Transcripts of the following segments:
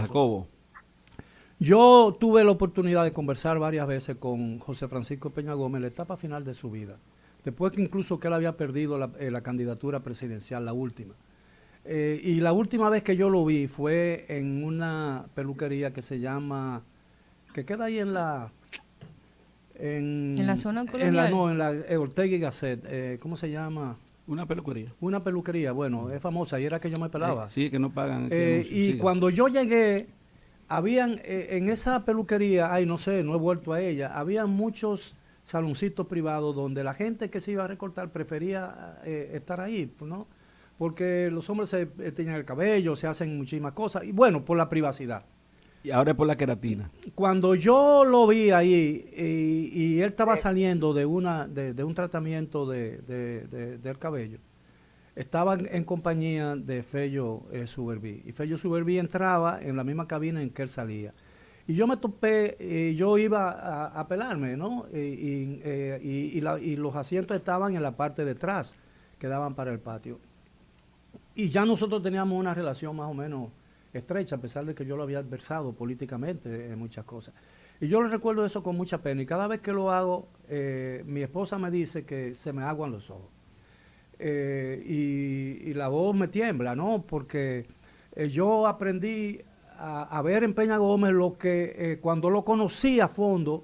Jacobo. Yo tuve la oportunidad de conversar varias veces con José Francisco Peña Gómez en la etapa final de su vida, después que incluso que él había perdido la candidatura presidencial, la última. Y la última vez que yo lo vi fue en una peluquería que se llama, que queda ahí En la zona colonial. no, en la Ortega y Gasset, ¿cómo se llama? Una peluquería. Una peluquería, bueno, es famosa, y era que yo me pelaba. Sí, que no pagan. Y cuando yo llegué, habían en esa peluquería, ay, no sé, no he vuelto a ella, habían muchos saloncitos privados donde la gente que se iba a recortar prefería estar ahí, ¿no? Porque los hombres se teñen el cabello, se hacen muchísimas cosas, y bueno, por la privacidad. Y ahora es por la queratina. Cuando yo lo vi ahí y él estaba saliendo de un tratamiento del cabello, estaba en compañía de Fello Suberví. Y Fello Suberví entraba en la misma cabina en que él salía. Y yo me topé, yo iba a pelarme, ¿no? Y los asientos estaban en la parte de atrás, que daban para el patio. Y ya nosotros teníamos una relación más o menos estrecha, a pesar de que yo lo había adversado políticamente en muchas cosas. Y yo le recuerdo eso con mucha pena. Y cada vez que lo hago, mi esposa me dice que se me aguan los ojos. Y la voz me tiembla, ¿no? Porque yo aprendí a ver en Peña Gómez lo que, cuando lo conocí a fondo,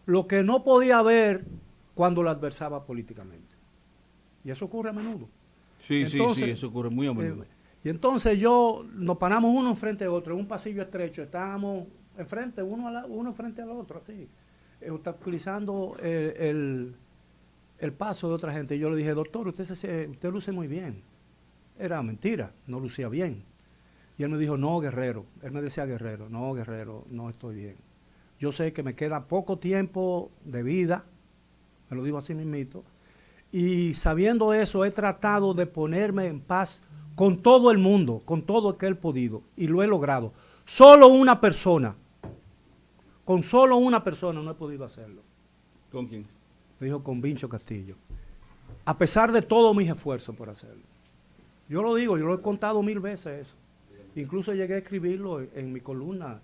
lo que no podía ver cuando lo adversaba políticamente. Y eso ocurre a menudo. Sí, entonces, sí, eso ocurre muy a menudo. Y entonces nos paramos uno enfrente de otro, en un pasillo estrecho, estábamos enfrente, uno frente al otro, así, obstaculizando el paso de otra gente. Y yo le dije, doctor, usted luce muy bien. Era mentira, no lucía bien. Y él me dijo, no, Guerrero. Él me decía, Guerrero, no estoy bien. Yo sé que me queda poco tiempo de vida, me lo digo así mismito, y sabiendo eso he tratado de ponerme en paz con todo el mundo, con todo el que he podido, y lo he logrado. Con solo una persona no he podido hacerlo. ¿Con quién? Me dijo, con Vincho Castillo. A pesar de todos mis esfuerzos por hacerlo. Yo lo digo, yo lo he contado 1000 veces eso. Incluso llegué a escribirlo en mi columna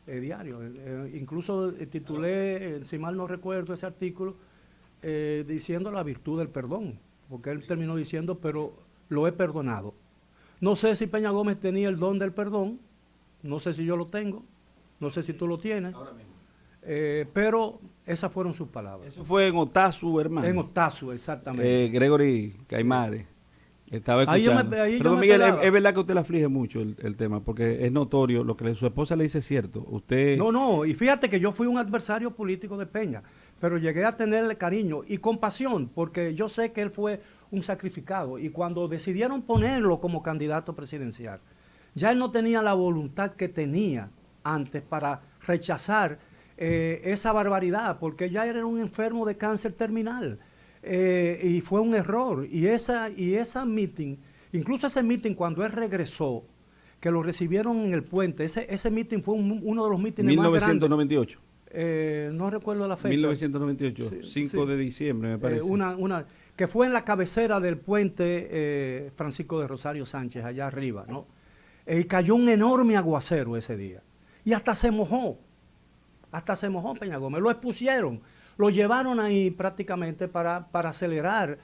diario. Incluso titulé, si mal no recuerdo, ese artículo diciendo la virtud del perdón. Porque él terminó diciendo, pero lo he perdonado. No sé si Peña Gómez tenía el don del perdón, no sé si yo lo tengo, no sé si tú lo tienes, pero esas fueron sus palabras. Eso fue en Otazu, hermano. En Otazu, exactamente. Gregory Caimares, estaba escuchando. Pero Miguel, es verdad que usted le aflige mucho el tema, porque es notorio, lo que su esposa le dice es cierto. Usted... No, y fíjate que yo fui un adversario político de Peña, pero llegué a tenerle cariño y compasión, porque yo sé que él fue un sacrificado, y cuando decidieron ponerlo como candidato presidencial, ya él no tenía la voluntad que tenía antes para rechazar esa barbaridad, porque ya era un enfermo de cáncer terminal, y fue un error, y esa meeting, incluso ese meeting cuando él regresó, que lo recibieron en el puente, ese meeting fue uno de los mítines más grandes. 1998. No recuerdo la fecha. 1998, sí, 5 de diciembre me parece. Que fue en la cabecera del puente Francisco de Rosario Sánchez, allá arriba, ¿no? Y cayó un enorme aguacero ese día. Y hasta se mojó Peña Gómez. Lo expusieron, lo llevaron ahí prácticamente para acelerar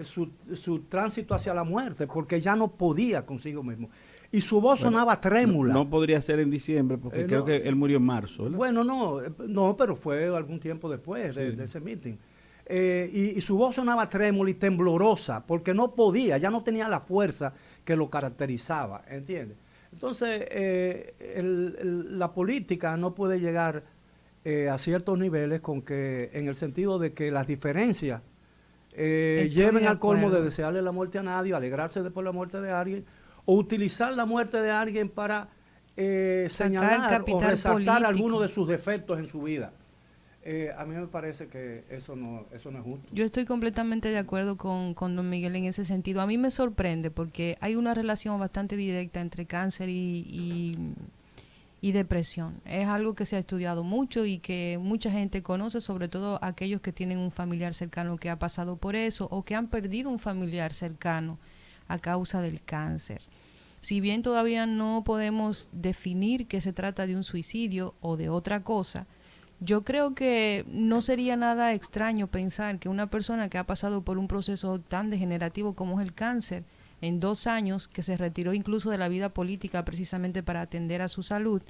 su tránsito hacia la muerte, porque ya no podía consigo mismo. Y su voz sonaba trémula. No podría ser en diciembre, porque creo que él murió en marzo, ¿verdad? Bueno, no, pero fue algún tiempo después de ese meeting. Y su voz sonaba trémula y temblorosa, porque no podía, ya no tenía la fuerza que lo caracterizaba, ¿entiendes? Entonces, la política no puede llegar a ciertos niveles en el sentido de que las diferencias lleven al colmo de desearle la muerte a nadie, alegrarse después de la muerte de alguien, o utilizar la muerte de alguien para señalar o resaltar alguno de sus defectos en su vida. A mí me parece que eso no es justo. Yo estoy completamente de acuerdo con don Miguel en ese sentido. A mí me sorprende porque hay una relación bastante directa entre cáncer y depresión. Es algo que se ha estudiado mucho y que mucha gente conoce, sobre todo aquellos que tienen un familiar cercano que ha pasado por eso o que han perdido un familiar cercano a causa del cáncer. Si bien todavía no podemos definir que se trata de un suicidio o de otra cosa, yo creo que no sería nada extraño pensar que una persona que ha pasado por un proceso tan degenerativo como es el cáncer, en 2 años, que se retiró incluso de la vida política precisamente para atender a su salud.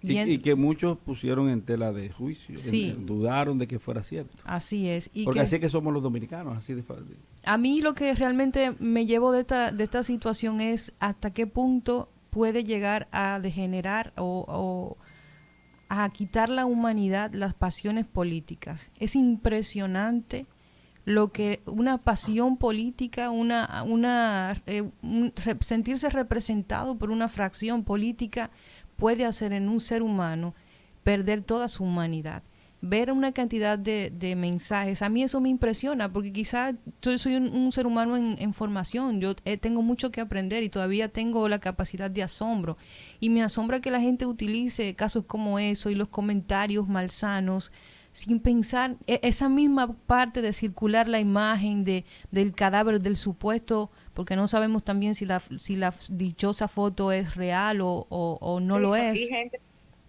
Y que muchos pusieron en tela de juicio, sí, dudaron de que fuera cierto. Así es. Porque así es que somos los dominicanos, así de fácil. A mí lo que realmente me llevo de esta situación es hasta qué punto puede llegar a degenerar o a quitar la humanidad las pasiones políticas. Es impresionante lo que una pasión política, sentirse representado por una fracción política puede hacer en un ser humano perder toda su humanidad. Ver una cantidad de mensajes, a mí eso me impresiona, porque quizás yo soy un ser humano en formación, yo tengo mucho que aprender y todavía tengo la capacidad de asombro, y me asombra que la gente utilice casos como eso y los comentarios malsanos, sin pensar esa misma parte de circular la imagen del cadáver, del supuesto, porque no sabemos también si la dichosa foto es real o no lo es. Y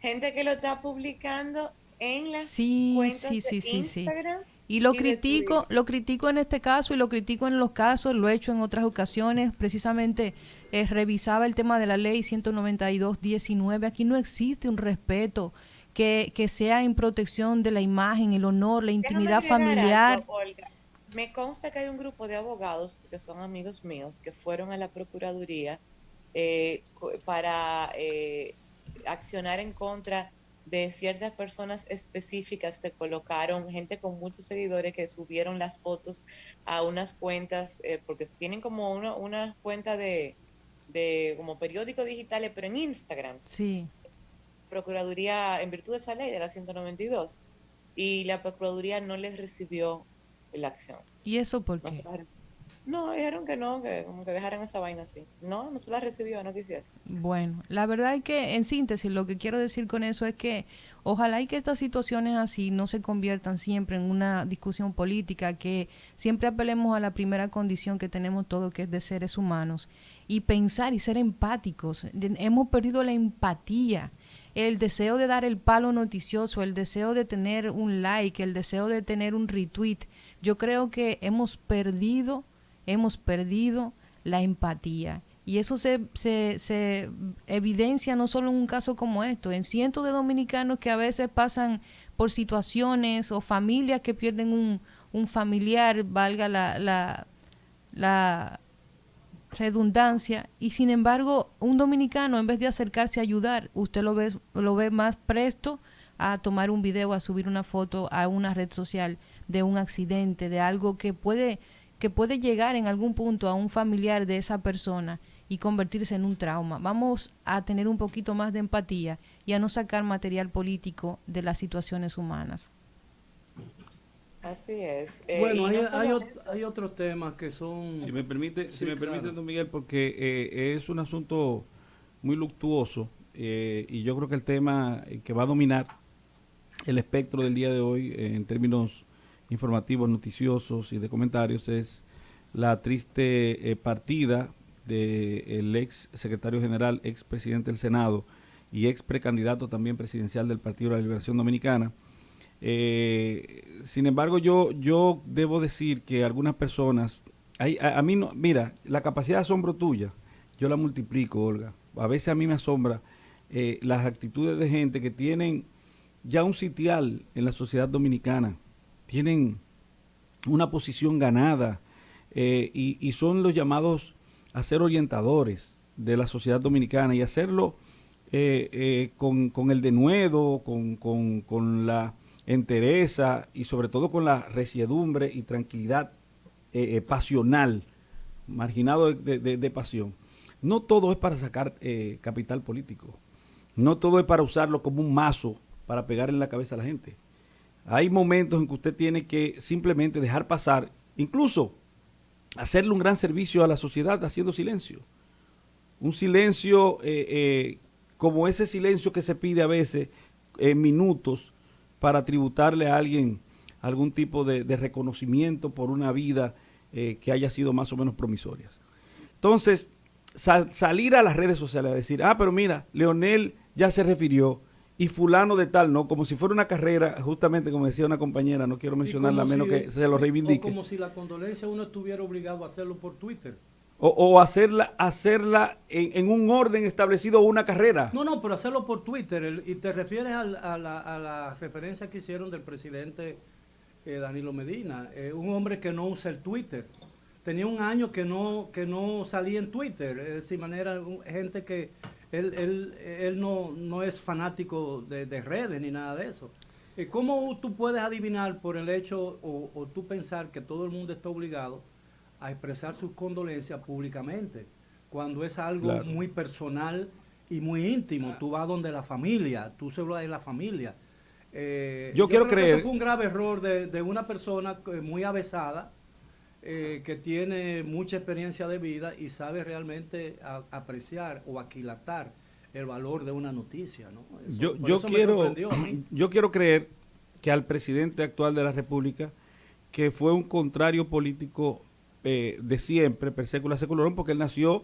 gente que lo está publicando en las cuentas de Instagram. Y lo critico en este caso y lo critico en los casos, lo he hecho en otras ocasiones, precisamente revisaba el tema de la ley 192/19, aquí no existe un respeto que sea en protección de la imagen, el honor, la intimidad familiar. Algo, Olga. Me consta que hay un grupo de abogados, que son amigos míos, que fueron a la Procuraduría para accionar en contra de ciertas personas específicas que colocaron, gente con muchos seguidores que subieron las fotos a unas cuentas, porque tienen como una cuenta de como periódicos digitales, pero en Instagram. Sí. Procuraduría, en virtud de esa ley de la 192, y la Procuraduría no les recibió la acción. ¿Y eso por qué? No, dijeron que no, que como que dejaran esa vaina así. No se la recibió, no quisiera. Bueno, la verdad es que en síntesis lo que quiero decir con eso es que ojalá y que estas situaciones así no se conviertan siempre en una discusión política, que siempre apelemos a la primera condición que tenemos todos, que es de seres humanos, y pensar y ser empáticos. Hemos perdido la empatía, el deseo de dar el palo noticioso, el deseo de tener un like, el deseo de tener un retweet. Yo creo que hemos perdido la empatía. Y eso se evidencia no solo en un caso como esto, en cientos de dominicanos que a veces pasan por situaciones o familias que pierden un familiar, valga la redundancia, y sin embargo un dominicano, en vez de acercarse a ayudar, usted lo ve más presto a tomar un video, a subir una foto a una red social de un accidente, de algo que puede llegar en algún punto a un familiar de esa persona y convertirse en un trauma. Vamos a tener un poquito más de empatía y a no sacar material político de las situaciones humanas. Así es. Bueno, hay otros temas que son... Si me permite, don Miguel, porque es un asunto muy luctuoso y yo creo que el tema que va a dominar el espectro del día de hoy en términos informativos, noticiosos y de comentarios es la triste partida del ex secretario general, ex presidente del Senado y ex precandidato también presidencial del Partido de la Liberación Dominicana. Sin embargo, yo debo decir que algunas personas, a mí no, mira, la capacidad de asombro tuya, yo la multiplico, Olga. A veces a mí me asombra las actitudes de gente que tienen ya un sitial en la sociedad dominicana, tienen una posición ganada y son los llamados a ser orientadores de la sociedad dominicana y hacerlo con el denuedo, con la entereza y sobre todo con la resiedumbre y tranquilidad pasional, marginado de pasión. No todo es para sacar capital político, no todo es para usarlo como un mazo para pegar en la cabeza a la gente. Hay momentos en que usted tiene que simplemente dejar pasar, incluso hacerle un gran servicio a la sociedad haciendo silencio. Un silencio como ese silencio que se pide a veces en minutos para tributarle a alguien algún tipo de reconocimiento por una vida que haya sido más o menos promisoria. Entonces, salir a las redes sociales a decir, pero mira, Leonel ya se refirió y fulano de tal, ¿no? Como si fuera una carrera, justamente como decía una compañera, no quiero mencionarla a menos que se lo reivindique. O como si la condolencia uno estuviera obligado a hacerlo por Twitter. O hacerla en un orden establecido, una carrera. No, pero hacerlo por Twitter. Y te refieres a la referencia que hicieron del presidente Danilo Medina, un hombre que no usa el Twitter. Tenía un año que no salía en Twitter, es decir, gente que él no es fanático de redes ni nada de eso. ¿Cómo tú puedes adivinar por el hecho o tú pensar que todo el mundo está obligado a expresar sus condolencias públicamente, cuando es algo muy personal y muy íntimo? Tú vas donde la familia, tú se hablas de la familia. Yo quiero creo creer que eso fue un grave error de una persona muy avesada, que tiene mucha experiencia de vida y sabe realmente apreciar o aquilatar el valor de una noticia, ¿no? Yo quiero creer que al presidente actual de la República, que fue un contrario político de siempre, per secula seculorum, porque él nació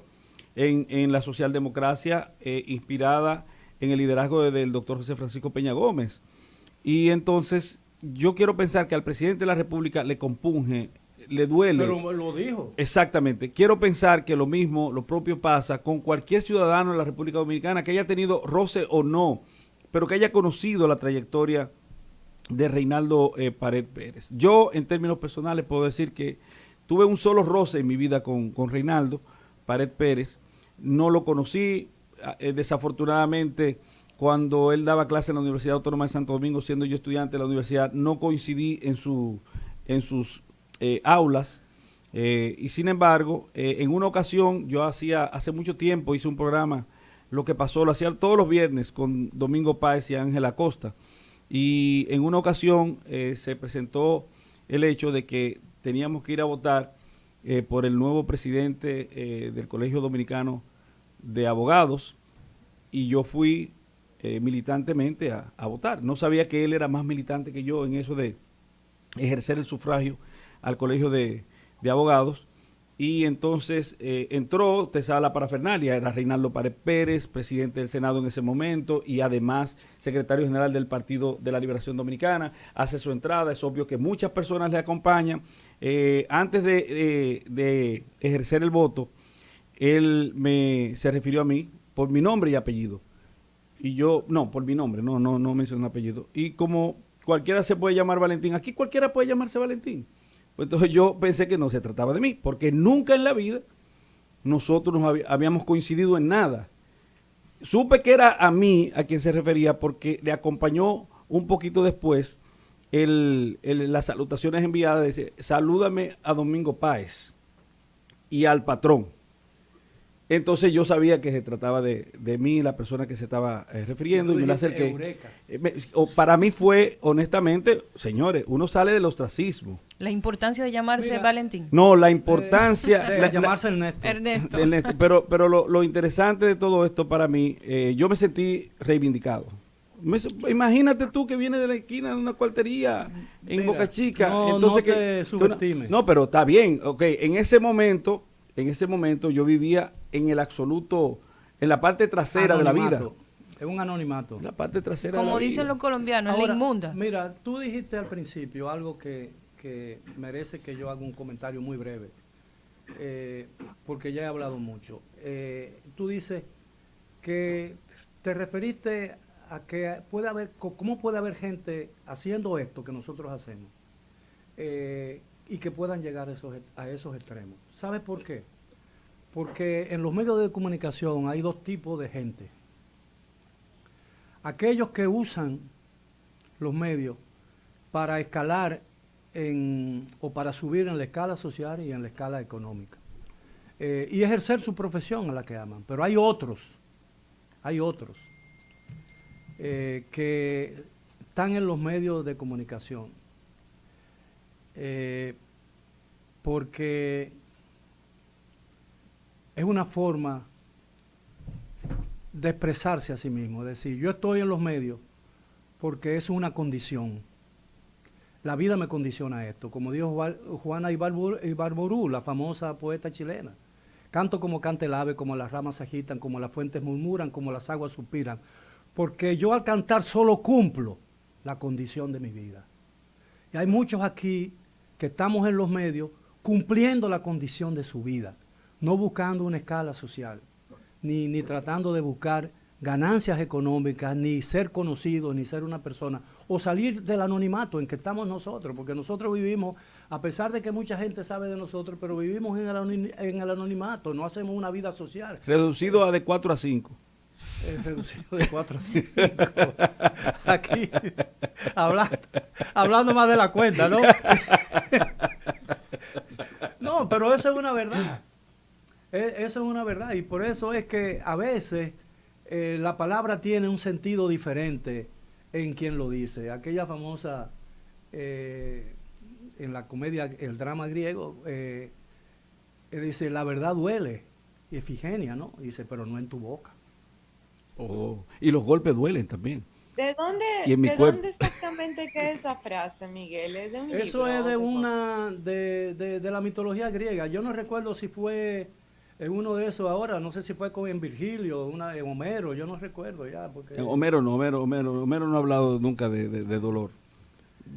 en la socialdemocracia inspirada en el liderazgo del doctor José Francisco Peña Gómez. Y entonces yo quiero pensar que al presidente de la República le compunge, le duele. Pero lo dijo. Exactamente. Quiero pensar que lo propio pasa con cualquier ciudadano de la República Dominicana que haya tenido roce o no, pero que haya conocido la trayectoria de Reinaldo Pared Pérez. Yo, en términos personales, puedo decir que tuve un solo roce en mi vida con Reinaldo Pared Pérez. No lo conocí, desafortunadamente, cuando él daba clase en la Universidad Autónoma de Santo Domingo, siendo yo estudiante de la universidad, no coincidí en sus aulas, y sin embargo, en una ocasión, hace mucho tiempo, hice un programa, Lo que pasó, lo hacía todos los viernes con Domingo Páez y Ángela Costa, y en una ocasión se presentó el hecho de que teníamos que ir a votar por el nuevo presidente del Colegio Dominicano de Abogados, y yo fui militantemente a votar. No sabía que él era más militante que yo en eso de ejercer el sufragio al Colegio de Abogados, y entonces entró, te sabe la parafernalia, era Reinaldo Pared Pérez, presidente del Senado en ese momento y además secretario general del Partido de la Liberación Dominicana. Hace su entrada, es obvio que muchas personas le acompañan. Antes de ejercer el voto, él se refirió a mí por mi nombre y apellido, y yo, no, por mi nombre, no mencioné apellido, y como cualquiera se puede llamar Valentín, aquí cualquiera puede llamarse Valentín. Pues entonces yo pensé que no se trataba de mí, porque nunca en la vida nosotros habíamos coincidido en nada. Supe que era a mí a quien se refería porque le acompañó un poquito después las salutaciones enviadas, dice, salúdame a Domingo Páez y al patrón. Entonces yo sabía que se trataba de mí, la persona que se estaba refiriendo, y me la acerqué. Para mí fue, honestamente, señores, uno sale del ostracismo. La importancia de llamarse Valentín. No, la importancia de llamarse Ernesto. Pero lo interesante de todo esto para mí, yo me sentí reivindicado. Imagínate tú que vienes de la esquina de una cuartería en Boca Chica. Entonces no te subestimes. No, pero está bien, ok. En ese momento yo vivía en el absoluto, en la parte trasera de la vida. Es un anonimato. La parte trasera Como de la vida. dicen los colombianos, Ahora, la inmunda. Mira, tú dijiste al principio algo que merece que yo haga un comentario muy breve, porque ya he hablado mucho. Tú dices que te referiste a que ¿cómo puede haber gente haciendo esto que nosotros hacemos? Y que puedan llegar a esos extremos. ¿Sabes por qué? Porque en los medios de comunicación hay dos tipos de gente. Aquellos que usan los medios para escalar o para subir en la escala social y en la escala económica. Y ejercer su profesión a la que aman. Pero hay otros que están en los medios de comunicación porque es una forma de expresarse a sí mismo, es decir, yo estoy en los medios porque es una condición. La vida me condiciona a esto, como dijo Juana Ibarború, la famosa poeta chilena, Canto como canta el ave, como las ramas se agitan, como las fuentes murmuran, como las aguas suspiran. Porque yo al cantar solo cumplo la condición de mi vida. Y hay muchos aquí que estamos en los medios cumpliendo la condición de su vida, no buscando una escala social, ni tratando de buscar ganancias económicas, ni ser conocidos, ni ser una persona, o salir del anonimato en que estamos nosotros, porque nosotros vivimos, a pesar de que mucha gente sabe de nosotros, pero vivimos en el anonimato, no hacemos una vida social. Reducido a de 4 a 5. Reducido de 4 a 5. Aquí, hablando más de la cuenta, ¿no? No, pero eso es una verdad. Eso es una verdad. Y por eso es que a veces la palabra tiene un sentido diferente en quien lo dice. Aquella famosa, en la comedia, el drama griego, dice, la verdad duele. Y Efigenia, ¿no? Dice, pero no en tu boca. Oh, y los golpes duelen también. ¿De dónde, Y en mi de cuerpo. dónde exactamente queda esa frase, Miguel? ¿Es de un Eso libro es de o una de la mitología griega. Yo no recuerdo si fue en uno de esos ahora, no sé si fue en Virgilio, en Homero, yo no recuerdo ya. Porque, Homero no ha hablado nunca de dolor.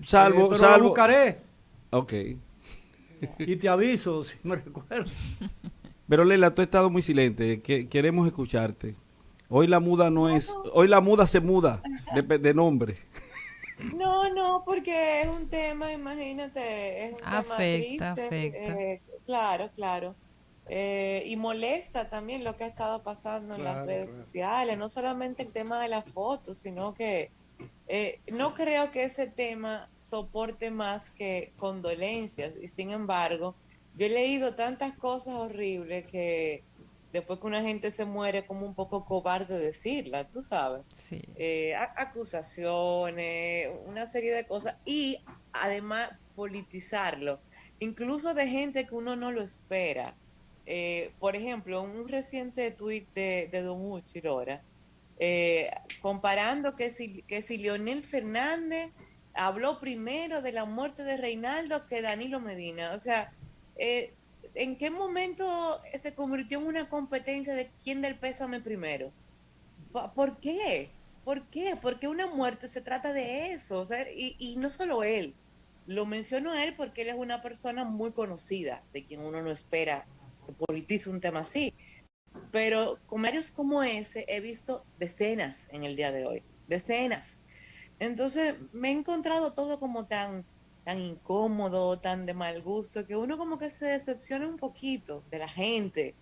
Salvo. pero lo buscaré Ok. y te aviso si me recuerdo. Pero Leila, tú has estado muy silente. Queremos escucharte. Hoy la muda hoy la muda se muda de nombre. No, porque es un tema, imagínate, es un tema triste. Afecta. Claro. Y molesta también lo que ha estado pasando en las redes sociales, no solamente el tema de las fotos, sino que no creo que ese tema soporte más que condolencias. Y sin embargo, yo he leído tantas cosas horribles que después que una gente se muere es como un poco cobarde decirla, tú sabes. Sí. Acusaciones, una serie de cosas y además politizarlo, incluso de gente que uno no lo espera. Por ejemplo, un reciente tuit de Don Uchi Lora, comparando que si Leonel Fernández habló primero de la muerte de Reinaldo que Danilo Medina. O sea, ¿en qué momento se convirtió en una competencia de quién del pésame primero? ¿Por qué? ¿Por qué? Porque una muerte se trata de eso. O sea, y no solo él. Lo menciono a él porque él es una persona muy conocida, de quien uno no espera que politice un tema así. Pero comentarios como ese he visto decenas en el día de hoy. Decenas. Entonces me he encontrado todo como tan incómodo, tan de mal gusto, que uno como que se decepciona un poquito de la gente,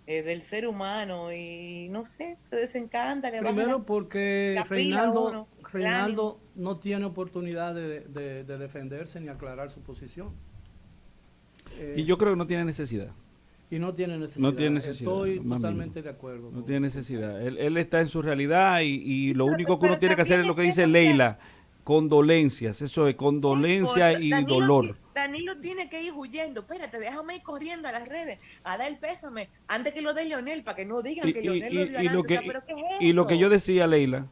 del ser humano, y no sé, se desencanta, le baja Primero porque la pila a uno, el ánimo. Reinaldo no tiene oportunidad de defenderse ni aclarar su posición. Y yo creo que no tiene necesidad. Y no tiene necesidad. No tiene necesidad. Estoy totalmente de acuerdo. No tiene necesidad. Él está en su realidad y lo único que uno Pero tiene que hacer es lo que también dice es Leila. Condolencias, eso es condolencia y dolor. Danilo tiene que ir huyendo. Espérate, déjame ir corriendo a las redes a dar el pésame antes que lo de Leonel, para que no digan que Leonel lo dio adelante. ¿Pero qué es y lo que eso? yo decía, Leila,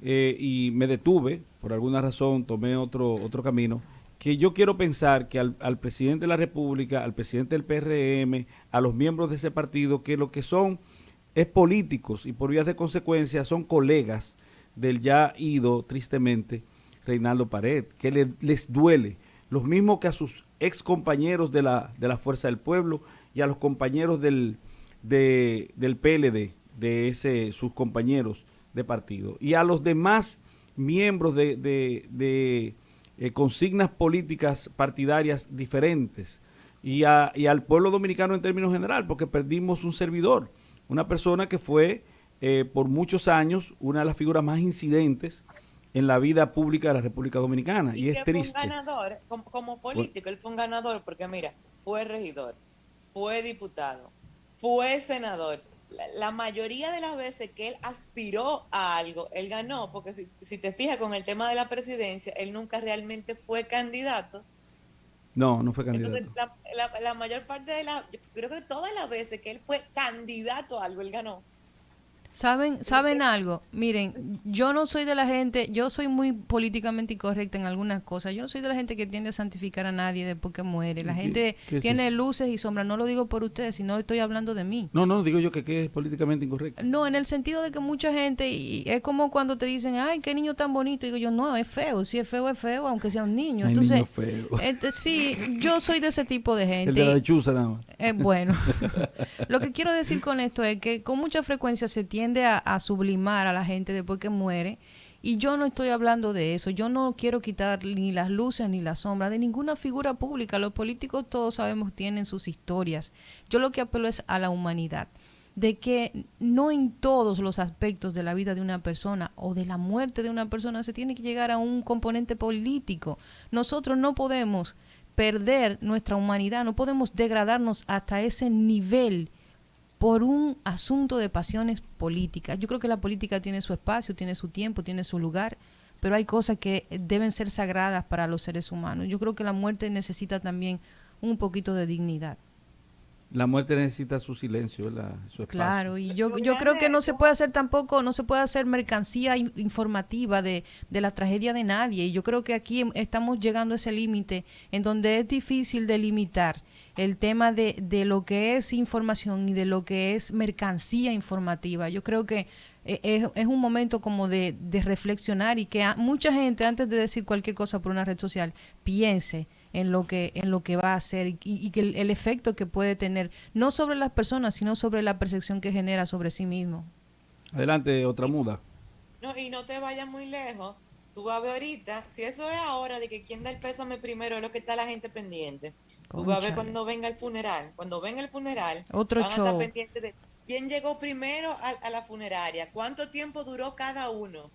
y me detuve, por alguna razón tomé otro camino, que yo quiero pensar que al presidente de la República, al presidente del PRM, a los miembros de ese partido, que lo que son es políticos y por vías de consecuencia son colegas del ya ido, tristemente, Reinaldo Pared, que les duele, los mismos que a sus ex compañeros de la Fuerza del Pueblo y a los compañeros del PLD, sus compañeros de partido, y a los demás miembros de consignas políticas partidarias diferentes, y al pueblo dominicano en términos general, porque perdimos un servidor, una persona que fue por muchos años una de las figuras más incidentes en la vida pública de la República Dominicana, y es triste. Fue un ganador, como político, él fue un ganador, porque mira, fue regidor, fue diputado, fue senador. La mayoría de las veces que él aspiró a algo, él ganó, porque si te fijas con el tema de la presidencia, él nunca realmente fue candidato. No fue candidato. Entonces, la mayor parte yo creo que todas las veces que él fue candidato a algo, él ganó. ¿Saben algo? Miren, yo no soy de la gente, yo soy muy políticamente incorrecta en algunas cosas. Yo no soy de la gente que tiende a santificar a nadie después que muere. La gente ¿Qué es tiene eso? luces y sombras. No lo digo por ustedes, sino estoy hablando de mí. No, digo yo que es políticamente incorrecto. No, en el sentido de que mucha gente, y es como cuando te dicen, ay, qué niño tan bonito. Y digo yo, no, es feo. Si es feo, aunque sea un niño. Hay Entonces, niños feos. Sí, yo soy de ese tipo de gente. El de la lechuza nada más. Bueno, lo que quiero decir con esto es que con mucha frecuencia se tiende a sublimar a la gente después que muere, y yo no estoy hablando de eso. Yo no quiero quitar ni las luces ni las sombras de ninguna figura pública. Los políticos, todos sabemos, tienen sus historias. Yo lo que apelo es a la humanidad, de que no en todos los aspectos de la vida de una persona o de la muerte de una persona se tiene que llegar a un componente político. Nosotros no podemos perder nuestra humanidad, no podemos degradarnos hasta ese nivel por un asunto de pasiones políticas. Yo creo que la política tiene su espacio, tiene su tiempo, tiene su lugar, pero hay cosas que deben ser sagradas para los seres humanos. Yo creo que la muerte necesita también un poquito de dignidad. La muerte necesita su silencio, ¿verdad? Su espacio. Claro, y yo creo que no se puede hacer tampoco, no se puede hacer mercancía informativa de la tragedia de nadie. Y yo creo que aquí estamos llegando a ese límite en donde es difícil delimitar el tema de lo que es información y de lo que es mercancía informativa. Yo creo que es un momento como de reflexionar, y que mucha gente, antes de decir cualquier cosa por una red social, piense en lo que va a hacer y que el efecto que puede tener, no sobre las personas, sino sobre la percepción que genera sobre sí mismo. Adelante, otra muda. No, y no te vayas muy lejos. Tú vas a ver ahorita, si eso es ahora de que quién da el pésame primero es lo que está la gente pendiente. Tú vas a ver cuando venga el funeral. Cuando venga el funeral, otro van a show. estar pendientes de quién llegó primero a la funeraria, cuánto tiempo duró cada uno,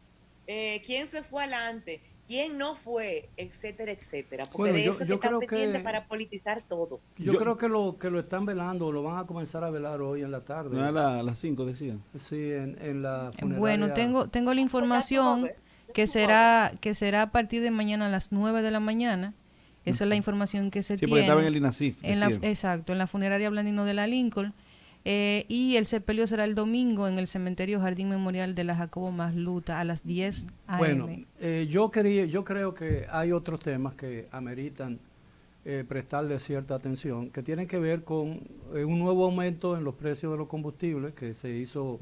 quién se fue adelante, quién no fue, etcétera, etcétera. Porque Bueno, de eso yo es que están creo pendientes que para politizar todo. yo creo que lo están velando, lo van a comenzar a velar hoy en la tarde. No, a las 5 decían. Sí, en la funeraria. Bueno, tengo la información que será a partir de mañana a las 9 de la mañana. Esa es la información que se Sí, tiene. porque estaba en el INASIF. Exacto, en la funeraria Blandino de la Lincoln. Y el sepelio será el domingo en el cementerio Jardín Memorial de la Jacobo Masluta a las 10 a.m. Bueno, yo creo que hay otros temas que ameritan prestarle cierta atención, que tienen que ver con un nuevo aumento en los precios de los combustibles que se hizo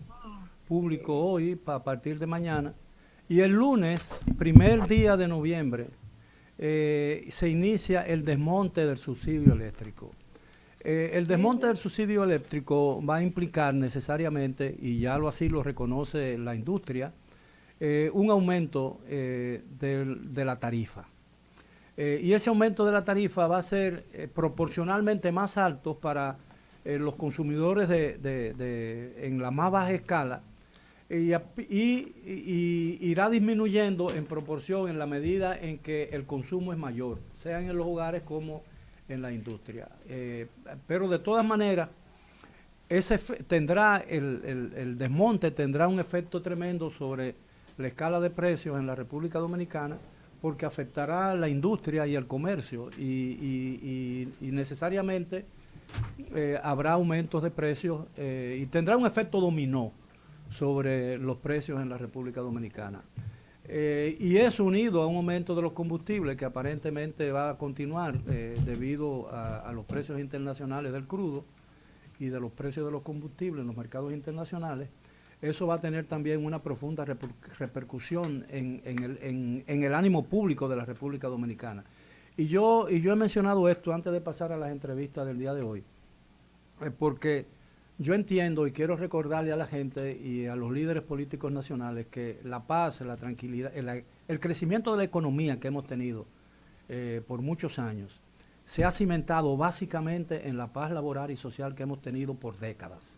público hoy a partir de mañana. Y el lunes, primer día de noviembre, se inicia el desmonte del subsidio eléctrico. El desmonte del subsidio eléctrico va a implicar necesariamente, y ya así lo reconoce la industria, un aumento de la tarifa. Y ese aumento de la tarifa va a ser proporcionalmente más alto para los consumidores en la más baja escala, y irá disminuyendo en proporción en la medida en que el consumo es mayor, sea en los hogares como en la industria. Pero de todas maneras, el desmonte tendrá un efecto tremendo sobre la escala de precios en la República Dominicana, porque afectará a la industria y el comercio, y necesariamente habrá aumentos de precios y tendrá un efecto dominó sobre los precios en la República Dominicana. Y eso unido a un aumento de los combustibles que aparentemente va a continuar debido a los precios internacionales del crudo y de los precios de los combustibles en los mercados internacionales, eso va a tener también una profunda repercusión en el ánimo público de la República Dominicana. Y yo he mencionado esto antes de pasar a las entrevistas del día de hoy, porque yo entiendo y quiero recordarle a la gente y a los líderes políticos nacionales que la paz, la tranquilidad, el crecimiento de la economía que hemos tenido por muchos años se ha cimentado básicamente en la paz laboral y social que hemos tenido por décadas.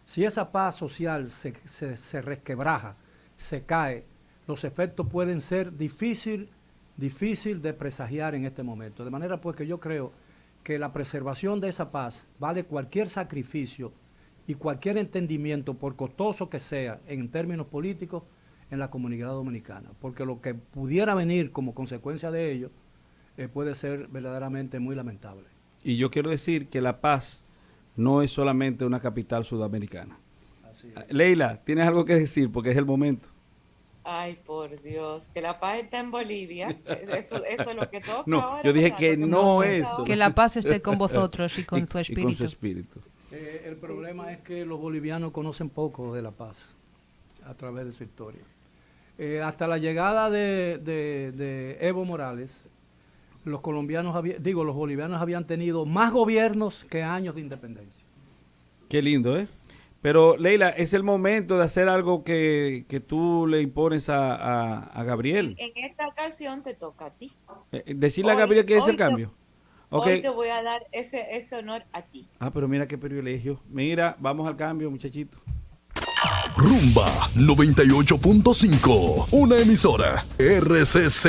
Si esa paz social se resquebraja, se cae, los efectos pueden ser difícil de presagiar en este momento. De manera pues que yo creo que la preservación de esa paz vale cualquier sacrificio y cualquier entendimiento, por costoso que sea en términos políticos, en la comunidad dominicana, porque lo que pudiera venir como consecuencia de ello puede ser verdaderamente muy lamentable. Y yo quiero decir que La Paz no es solamente una capital sudamericana. Leila, ¿tienes algo que decir? Porque es el momento. Ay, por Dios, que la paz está en Bolivia. Eso es lo que toca No, ahora. yo dije ¿verdad? que Lo no toca eso. ahora. Que la paz esté con vosotros y con tu Y con su espíritu. espíritu. El problema es que los bolivianos conocen poco de la paz a través de su historia. Hasta la llegada de Evo Morales, los bolivianos habían tenido más gobiernos que años de independencia. Qué lindo, ¿eh? Pero, Leila, es el momento de hacer algo que tú le impones a Gabriel. En esta ocasión te toca a ti. Decirle a Hoy- Gabriel que es hoy el cambio. Ok. Hoy te voy a dar ese honor a ti. Ah, pero mira qué privilegio. Mira, vamos al cambio, muchachito. Rumba 98.5, una emisora RCC